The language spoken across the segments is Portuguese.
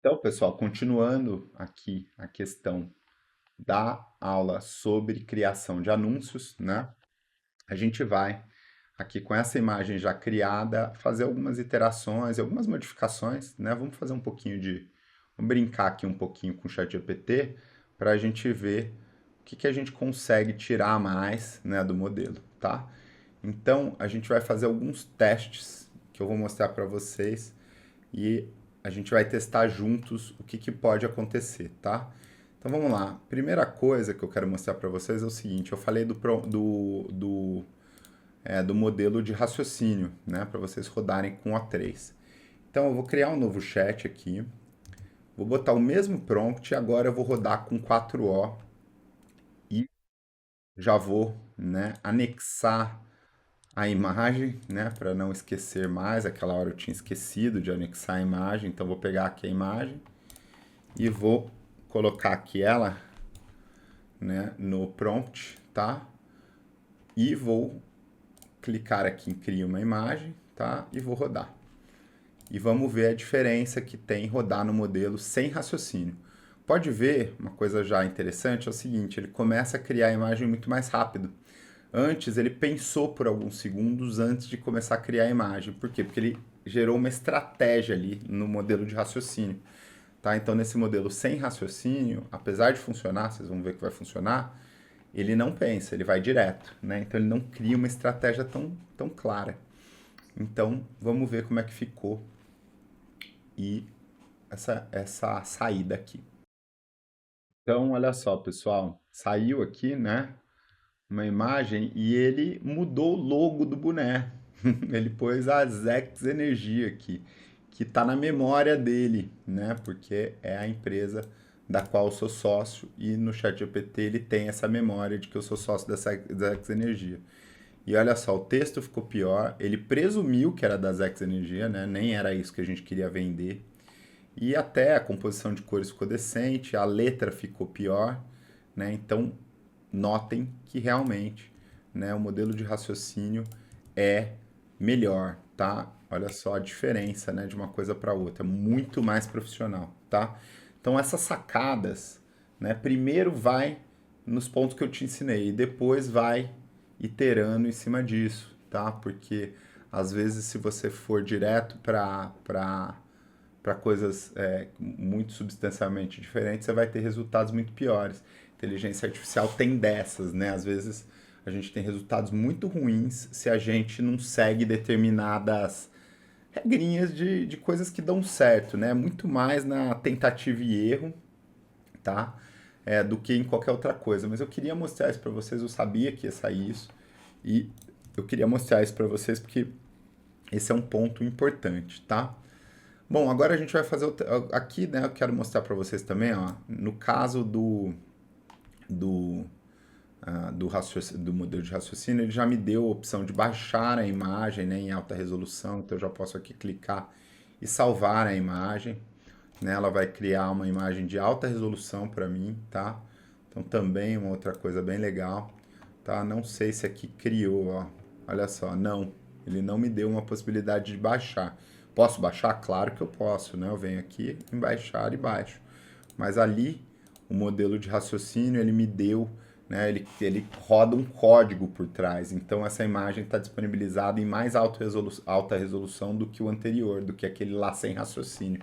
Então, pessoal, continuando aqui a questão da aula sobre criação de anúncios, né? A gente vai aqui com essa imagem já criada fazer algumas iterações, algumas modificações, né? Vamos brincar aqui um pouquinho com o ChatGPT para a gente ver o que a gente consegue tirar mais, né, do modelo, tá? Então, a gente vai fazer alguns testes que eu vou mostrar para vocês e a gente vai testar juntos o que pode acontecer, tá? Então vamos lá. Primeira coisa que eu quero mostrar para vocês é o seguinte: eu falei do modelo de raciocínio, né? Para vocês rodarem com O3. Então eu vou criar um novo chat aqui, vou botar o mesmo prompt e agora eu vou rodar com 4O e já vou, né, anexar a imagem, né, para não esquecer mais. Aquela hora eu tinha esquecido de anexar a imagem, então vou pegar aqui a imagem e vou colocar aqui ela, né, no prompt, tá? E vou clicar aqui em cria uma imagem, tá? E vou rodar. E vamos ver a diferença que tem rodar no modelo sem raciocínio. Pode ver, uma coisa já interessante é o seguinte, ele começa a criar a imagem muito mais rápido. Antes, ele pensou por alguns segundos antes de começar a criar a imagem. Por quê? Porque ele gerou uma estratégia ali no modelo de raciocínio. Tá? Então, nesse modelo sem raciocínio, apesar de funcionar, vocês vão ver que vai funcionar, ele não pensa, ele vai direto. Né? Então, ele não cria uma estratégia tão clara. Então, vamos ver como é que ficou e essa saída aqui. Então, olha só, pessoal, saiu aqui, né, uma imagem e ele mudou o logo do boné. Ele pôs a Zex Energia aqui, que está na memória dele, né? Porque é a empresa da qual eu sou sócio e no ChatGPT ele tem essa memória de que eu sou sócio da Zex Energia. E olha só, o texto ficou pior. Ele presumiu que era da Zex Energia, né? Nem era isso que a gente queria vender. E até a composição de cores ficou decente, a letra ficou pior, né? Então, notem que realmente, né, o modelo de raciocínio é melhor, tá? Olha só a diferença, né, de uma coisa para outra, muito mais profissional, tá? Então, essas sacadas, né, primeiro vai nos pontos que eu te ensinei e depois vai iterando em cima disso, tá? Porque às vezes se você for direto para coisas muito substancialmente diferentes, você vai ter resultados muito piores. Inteligência artificial tem dessas, né? Às vezes a gente tem resultados muito ruins se a gente não segue determinadas regrinhas de coisas que dão certo, né? Muito mais na tentativa e erro, tá? Do que em qualquer outra coisa. Mas eu queria mostrar isso para vocês, eu sabia que ia sair isso e eu queria mostrar isso para vocês porque esse é um ponto importante, tá? Bom, agora a gente vai fazer aqui, né? Eu quero mostrar para vocês também, ó, no caso do, do modelo de raciocínio, ele já me deu a opção de baixar a imagem, né, em alta resolução, então eu já posso aqui clicar e salvar a imagem, né? Ela vai criar uma imagem de alta resolução para mim, tá? Então também uma outra coisa bem legal, tá? Não sei se aqui criou, ó. Olha só, não, ele não me deu uma possibilidade de baixar. Posso baixar? Claro que eu posso, né? Eu venho aqui em baixar e baixo. Mas ali, o modelo de raciocínio, ele me deu, né? Ele roda um código por trás. Então, essa imagem está disponibilizada em mais alta resolução do que o anterior, do que aquele lá sem raciocínio.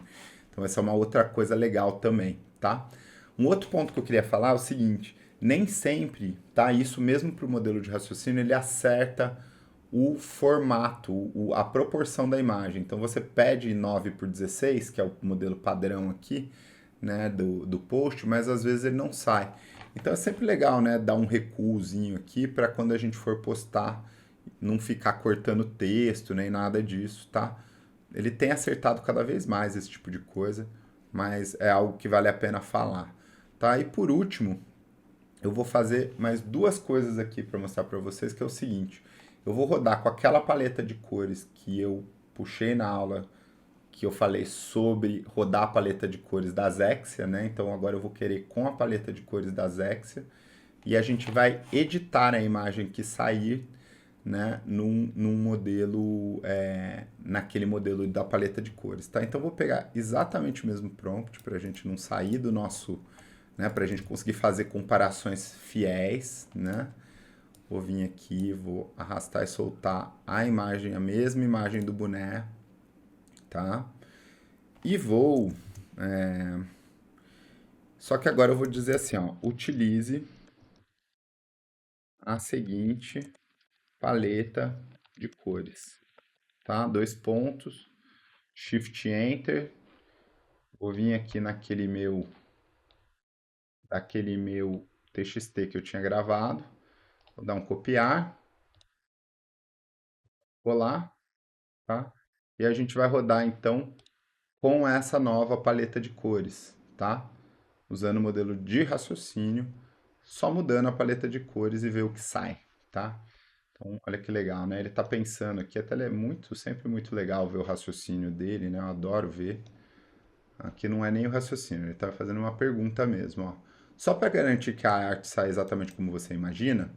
Então, essa é uma outra coisa legal também, tá? Um outro ponto que eu queria falar é o seguinte: nem sempre, tá? Isso mesmo para o modelo de raciocínio, ele acerta o formato, a proporção da imagem. Então você pede 9:16, que é o modelo padrão aqui, né, do post, mas às vezes ele não sai. Então é sempre legal, né, dar um recuozinho aqui para quando a gente for postar não ficar cortando texto nem nada disso, tá? Ele tem acertado cada vez mais esse tipo de coisa, mas é algo que vale a pena falar, tá? E por último, eu vou fazer mais duas coisas aqui para mostrar para vocês, que é o seguinte: eu vou rodar com aquela paleta de cores que eu puxei na aula, que eu falei sobre rodar a paleta de cores da Zexia, né? Então agora eu vou querer com a paleta de cores da Zexia e a gente vai editar a imagem que sair, né, num modelo, naquele modelo da paleta de cores, tá? Então, eu vou pegar exatamente o mesmo prompt para a gente não sair do nosso, né, para a gente conseguir fazer comparações fiéis, né? Vou vir aqui, vou arrastar e soltar a imagem, a mesma imagem do boné, tá? E vou. Só que agora eu vou dizer assim, ó, utilize a seguinte paleta de cores, tá? Dois pontos, Shift Enter, vou vir aqui daquele meu TXT que eu tinha gravado, vou dar um copiar, colar, tá? E a gente vai rodar então com essa nova paleta de cores, tá? Usando o modelo de raciocínio, só mudando a paleta de cores e ver o que sai, tá? Então, olha que legal, né? Ele tá pensando aqui, até é muito, sempre muito legal ver o raciocínio dele, né? Eu adoro ver. Aqui não é nem o raciocínio, ele tá fazendo uma pergunta mesmo, ó. Só para garantir que a arte sai exatamente como você imagina,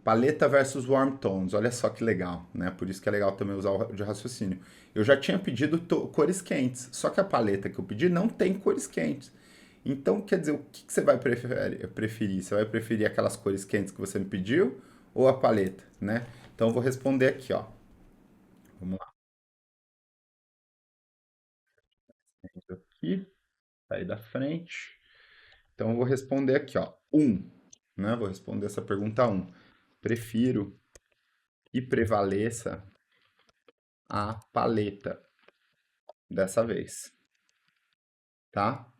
paleta versus warm tones, olha só que legal, né? Por isso que é legal também usar o de raciocínio. Eu já tinha pedido cores quentes, só que a paleta que eu pedi não tem cores quentes. Então, quer dizer, o que você vai preferir? Você vai preferir aquelas cores quentes que você me pediu ou a paleta, né? Então, eu vou responder aqui, ó. Vamos lá. Aqui, sair da frente. Então, eu vou responder aqui, ó. Né? Vou responder essa pergunta um. Prefiro que prevaleça a paleta dessa vez, tá?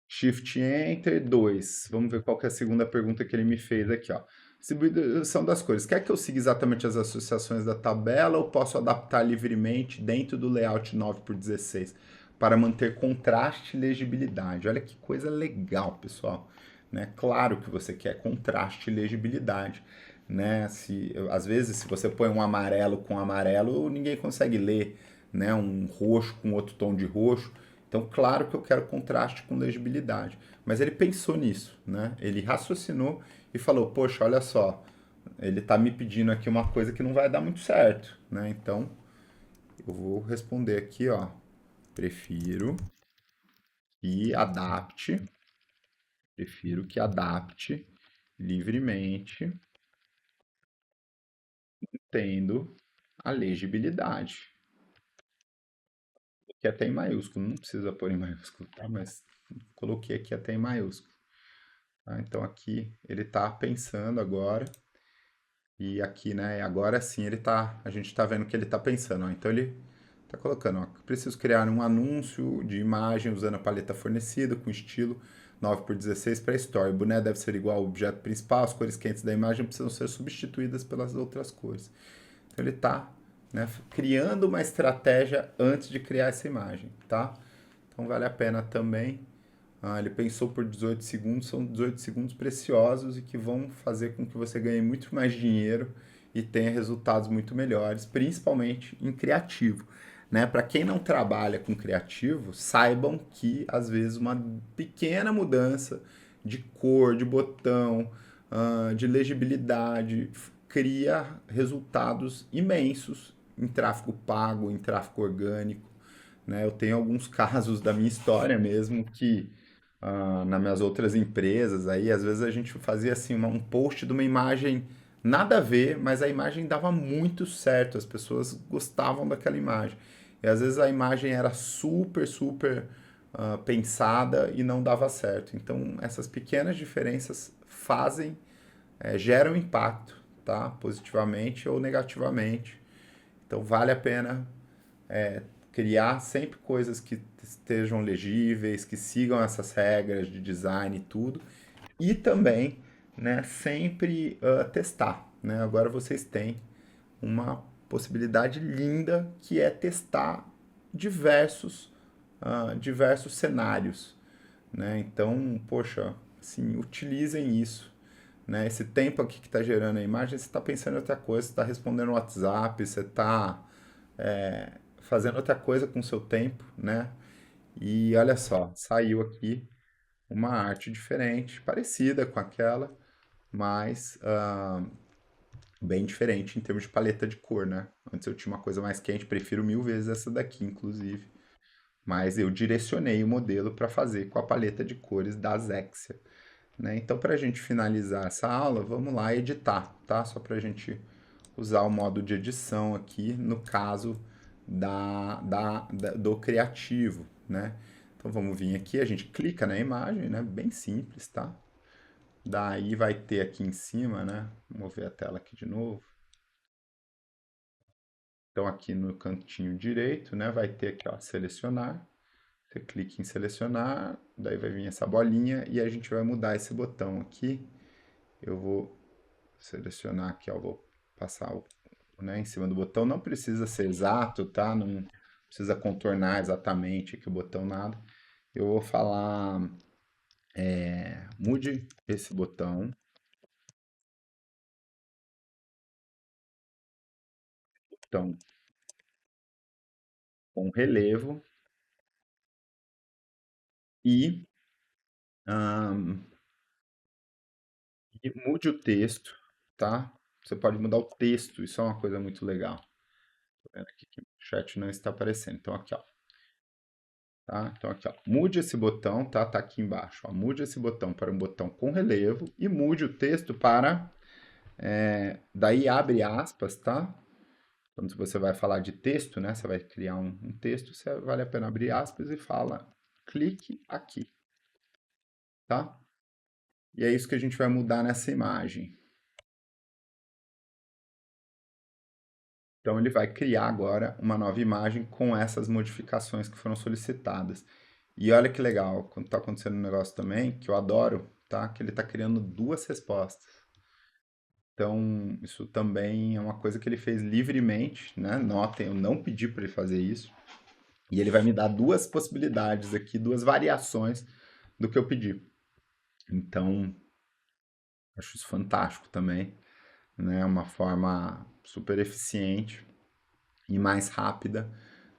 Shift Enter 2. Vamos ver qual que é a segunda pergunta que ele me fez aqui, ó. Distribuição das cores. Quer que eu siga exatamente as associações da tabela ou posso adaptar livremente dentro do layout 9x16 para manter contraste e legibilidade? Olha que coisa legal, pessoal. Né? Claro que você quer contraste e legibilidade. Né? Às vezes, se você põe um amarelo com amarelo, ninguém consegue ler, né? Um roxo com outro tom de roxo. Então, claro que eu quero contraste com legibilidade. Mas ele pensou nisso, né? Ele raciocinou e falou: poxa, olha só, ele está me pedindo aqui uma coisa que não vai dar muito certo, né? Então, eu vou responder aqui, ó. Prefiro que adapte, prefiro que adapte livremente, tendo a legibilidade. Aqui até em maiúsculo, não precisa pôr em maiúsculo, tá? Mas coloquei aqui até em maiúsculo. Tá? Então aqui ele está pensando agora. E aqui, né, agora sim a gente está vendo que ele está pensando, ó. Então ele está colocando, ó, preciso criar um anúncio de imagem usando a paleta fornecida com estilo 9x16 para Story. O boné deve ser igual ao objeto principal, as cores quentes da imagem precisam ser substituídas pelas outras cores. Então ele está, né, criando uma estratégia antes de criar essa imagem, tá? Então vale a pena também. Ele pensou por 18 segundos, são 18 segundos preciosos e que vão fazer com que você ganhe muito mais dinheiro e tenha resultados muito melhores, principalmente em criativo. Né? Para quem não trabalha com criativo, saibam que às vezes uma pequena mudança de cor, de botão, de legibilidade cria resultados imensos em tráfego pago, em tráfego orgânico. Né? Eu tenho alguns casos da minha história mesmo que nas minhas outras empresas aí, às vezes a gente fazia assim um post de uma imagem nada a ver, mas a imagem dava muito certo, as pessoas gostavam daquela imagem. E às vezes a imagem era super pensada e não dava certo. Então essas pequenas diferenças geram impacto, tá? Positivamente ou negativamente. Então vale a pena criar sempre coisas que estejam legíveis, que sigam essas regras de design e tudo. E também, né, sempre testar. Né? Agora vocês têm uma possibilidade linda que é testar diversos cenários. Né? Então, poxa, assim, utilizem isso. Né? Esse tempo aqui que está gerando a imagem, você está pensando em outra coisa, você está respondendo no WhatsApp, você está fazendo outra coisa com o seu tempo, né? E olha só, saiu aqui uma arte diferente, parecida com aquela, mas bem diferente em termos de paleta de cor, né? Antes eu tinha uma coisa mais quente, prefiro mil vezes essa daqui, inclusive. Mas eu direcionei o modelo para fazer com a paleta de cores da Zexia, né? Então, para a gente finalizar essa aula, vamos lá editar, tá? Só para a gente usar o modo de edição aqui, no caso do criativo, né? Então, vamos vir aqui, a gente clica na imagem, né? Bem simples, tá? Daí vai ter aqui em cima, né? Vamos ver a tela aqui de novo. Então, aqui no cantinho direito, né? Vai ter aqui, ó, selecionar. Você clica em selecionar, daí vai vir essa bolinha e a gente vai mudar esse botão aqui. Eu vou selecionar aqui, ó, vou passar né, em cima do botão. Não precisa ser exato, tá? Não precisa contornar exatamente aqui o botão, nada. Eu vou falar, mude esse botão com relevo e, ahn, e mude o texto, tá? Você pode mudar o texto, isso é uma coisa muito legal. Tô vendo aqui que o chat não está aparecendo. Então, aqui, ó. Tá? Então, aqui, ó. Mude esse botão, tá? Tá aqui embaixo, ó. Mude esse botão para um botão com relevo e mude o texto para. Daí abre aspas, tá? Quando você vai falar de texto, né? Você vai criar um texto, vale a pena abrir aspas e fala clique aqui, tá? E é isso que a gente vai mudar nessa imagem. Então ele vai criar agora uma nova imagem com essas modificações que foram solicitadas. E olha que legal, quando está acontecendo um negócio também, que eu adoro, tá? Que ele está criando duas respostas. Então, isso também é uma coisa que ele fez livremente, né? Notem, eu não pedi para ele fazer isso. E ele vai me dar duas possibilidades aqui, duas variações do que eu pedi. Então, acho isso fantástico também, né? Uma forma super eficiente e mais rápida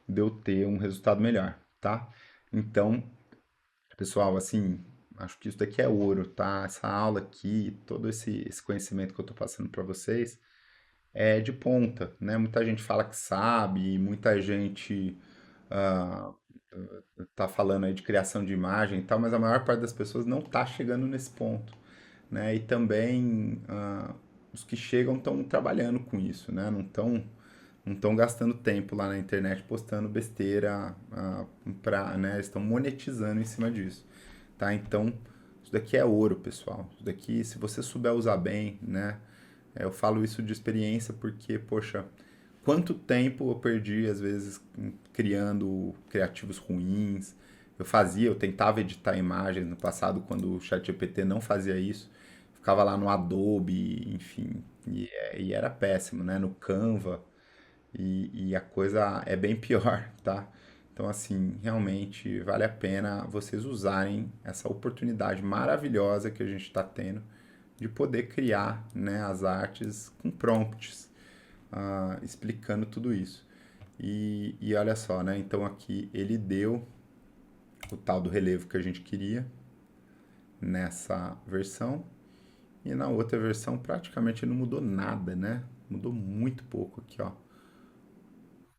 de eu ter um resultado melhor, tá? Então, pessoal, assim, acho que isso daqui é ouro, tá? Essa aula aqui, todo esse conhecimento que eu tô passando para vocês é de ponta, né? Muita gente fala que sabe, muita gente ah, tá falando aí de criação de imagem e tal, mas a maior parte das pessoas não tá chegando nesse ponto, né? E também os que chegam estão trabalhando com isso, né? Não estão gastando tempo lá na internet postando besteira né? Eles estão monetizando em cima disso, tá? Então, isso daqui é ouro, pessoal. Isso daqui, se você souber usar bem, né? Eu falo isso de experiência porque, poxa, quanto tempo eu perdi, às vezes, criando criativos ruins. Eu tentava editar imagens no passado, quando o ChatGPT não fazia isso. Ficava lá no Adobe, enfim, e era péssimo, né? No Canva, e a coisa é bem pior, tá? Então, assim, realmente vale a pena vocês usarem essa oportunidade maravilhosa que a gente está tendo de poder criar, né, as artes com prompts, explicando tudo isso. E olha só, né? Então aqui ele deu o tal do relevo que a gente queria nessa versão. E na outra versão praticamente não mudou nada, né? Mudou muito pouco aqui, ó.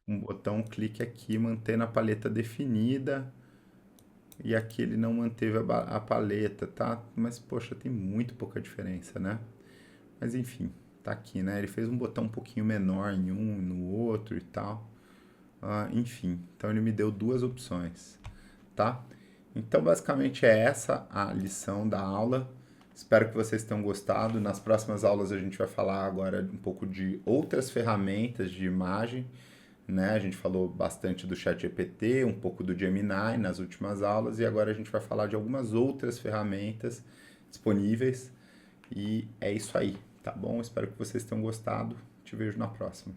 Um botão, um clique aqui, manter na paleta definida. E aqui ele não manteve a paleta, tá? Mas, poxa, tem muito pouca diferença, né? Mas enfim, tá aqui, né? Ele fez um botão um pouquinho menor em um, no outro e tal. Enfim, então ele me deu duas opções, tá? Então, basicamente é essa a lição da aula. Espero que vocês tenham gostado. Nas próximas aulas a gente vai falar agora um pouco de outras ferramentas de imagem, né? A gente falou bastante do ChatGPT, um pouco do Gemini nas últimas aulas e agora a gente vai falar de algumas outras ferramentas disponíveis. E é isso aí, tá bom? Espero que vocês tenham gostado. Te vejo na próxima.